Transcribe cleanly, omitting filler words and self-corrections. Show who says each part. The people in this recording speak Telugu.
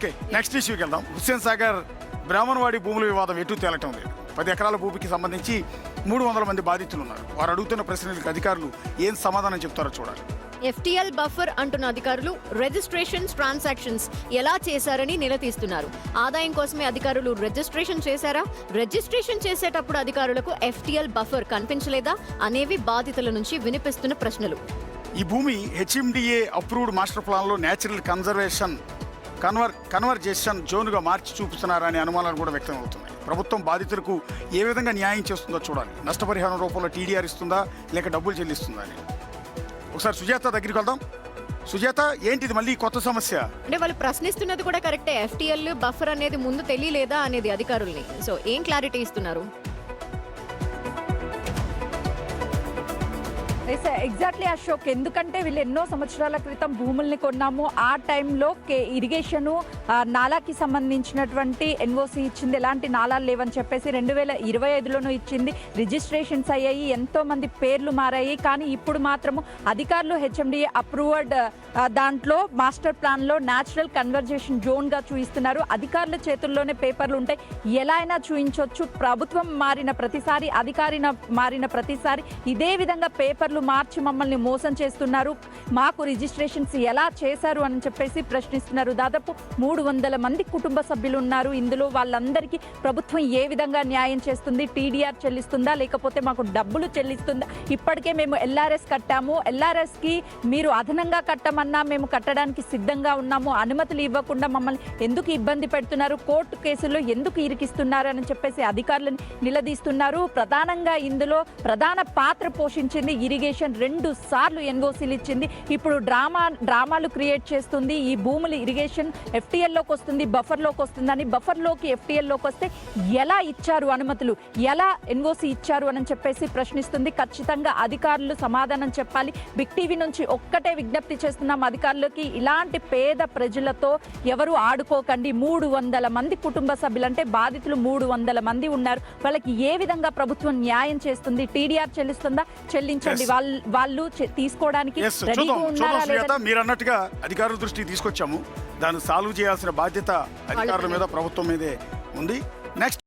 Speaker 1: ఓకే, నెక్స్ట్ ఇష్యూకి వెళ్దాం. హుస్సేన్ సాగర్ బ్రాహ్మణవాడి భూముల వివాదం ఎటు తేలటం లేదు. 10 ఎకరాల భూమికి సంబంధించి 300 మంది బాధితులు ఉన్నారు. వారు అడుగుతున్న ప్రశ్నలకు అధికారులు ఏం సమాధానం చెప్తారో చూడాలి.
Speaker 2: ఎఫ్టీఎల్ బఫర్ అంటున్న అధికారులు రిజిస్ట్రేషన్స్ ట్రాన్సాక్షన్స్ ఎలా చేశారని నిలదీస్తున్నారు. ఆదాయం కోసమే అధికారులు రిజిస్ట్రేషన్ చేశారా? రిజిస్ట్రేషన్ చేసేటప్పుడు అధికారులకు ఎఫ్టీఎల్ బఫర్ కనిపించలేదా అనేవి బాధితుల నుంచి వినిపిస్తున్న ప్రశ్నలు.
Speaker 1: ఈ భూమి హెచ్ఎండిఏ అప్రూవ్డ్ మాస్టర్ ప్లాన్లో నేచురల్ కన్వర్జేషన్ జోన్గా మార్చి చూపుతున్నారనే అనుమానాలు కూడా వ్యక్తం అవుతున్నాయి. ప్రభుత్వం బాధితులకు ఏ విధంగా న్యాయం చేస్తుందో చూడాలి. నష్టపరిహారం రూపంలో టీడీఆర్ ఇస్తుందా లేక డబ్బులు చెల్లిస్తుందా అని. ఒకసారి సుజాత దగ్గరికి వెళ్దాం. సుజాత, ఏంటిది మళ్ళీ కొత్త సమస్య?
Speaker 2: అంటే వాళ్ళు ప్రశ్నిస్తున్నది కూడా కరెక్టే. ఎఫ్టీఎల్ బఫర్ అనేది ముందు తెలియలేదా అనేది అధికారుల్ని. సో ఏం క్లారిటీ ఇస్తున్నారు?
Speaker 3: ఎగ్జాక్ట్లీ అశోక్, ఎందుకంటే వీళ్ళు ఎన్నో సంవత్సరాల క్రితం భూముల్ని కొన్నాము. ఆ టైంలో ఇరిగేషను నాలాకి సంబంధించినటువంటి ఎన్ఓసి ఇచ్చింది, ఎలాంటి నాలాలు లేవని చెప్పేసి 2025లోనూ ఇచ్చింది. రిజిస్ట్రేషన్స్ అయ్యాయి, ఎంతో మంది పేర్లు మారాయి. కానీ ఇప్పుడు మాత్రము అధికారులు హెచ్ఎండిఏ అప్రూవ్డ్ దాంట్లో మాస్టర్ ప్లాన్లో న్యాచురల్ కన్వర్జేషన్ జోన్గా చూపిస్తున్నారు. అధికారుల చేతుల్లోనే పేపర్లు ఉంటాయి, ఎలా అయినా చూపించవచ్చు. ప్రభుత్వం మారిన ప్రతిసారి, అధికారి మారిన ప్రతిసారి ఇదే విధంగా పేపర్లు మార్చి మమ్మల్ని మోసం చేస్తున్నారు. మాకు రిజిస్ట్రేషన్స్ ఎలా చేశారు అని చెప్పేసి ప్రశ్నిస్తున్నారు. దాదాపు 300 మంది కుటుంబ సభ్యులు ఉన్నారు ఇందులో. వాళ్ళందరికీ ప్రభుత్వం ఏ విధంగా న్యాయం చేస్తుంది? టీడీఆర్ చెల్లిస్తుందా లేకపోతే మాకు డబ్బులు చెల్లిస్తుందా? ఇప్పటికే మేము ఎల్ఆర్ఎస్ కట్టాము, ఎల్ఆర్ఎస్కి మీరు అదనంగా కట్టమన్నా మేము కట్టడానికి సిద్ధంగా ఉన్నాము. అనుమతులు ఇవ్వకుండా మమ్మల్ని ఎందుకు ఇబ్బంది పెడుతున్నారు? కోర్టు కేసుల్లో ఎందుకు ఇరికిస్తున్నారు అని చెప్పేసి అధికారులను నిలదీస్తున్నారు. ప్రధానంగా ఇందులో ప్రధాన పాత్ర పోషించింది ఇరిగేషన్. 2 సార్లు ఎన్ఓసీలు ఇచ్చింది. ఇప్పుడు డ్రామాలు క్రియేట్ చేస్తుంది. ఈ భూములు ఇరిగేషన్ ఎఫ్టీఎల్లోకి వస్తుంది, బఫర్లోకి వస్తుందని. బఫర్లోకి ఎఫ్టీఎల్లోకి వస్తే ఎలా ఇచ్చారు అనుమతులు, ఎలా ఎన్ఓసీ ఇచ్చారు అని చెప్పేసి ప్రశ్నిస్తుంది. ఖచ్చితంగా అధికారులు సమాధానం చెప్పాలి. బిగ్ టీవీ నుంచి ఒక్కటే విజ్ఞప్తి చేస్తున్నాం అధికారులకి, ఇలాంటి పేద ప్రజలతో ఎవరు ఆడుకోకండి. 300 మంది కుటుంబ సభ్యులు, అంటే బాధితులు 300 మంది ఉన్నారు. వాళ్ళకి ఏ విధంగా ప్రభుత్వం న్యాయం చేస్తుంది? టీడీఆర్ చెల్లిస్తుందా? చెల్లించండి. వాళ్ళు తీసుకోవడానికి
Speaker 1: మీరు అన్నట్టుగా అధికారుల దృష్టికి తీసుకొచ్చాము. దాన్ని సాల్వ్ చేయాల్సిన బాధ్యత అధికారుల మీద, ప్రభుత్వం మీదే ఉంది. నెక్స్ట్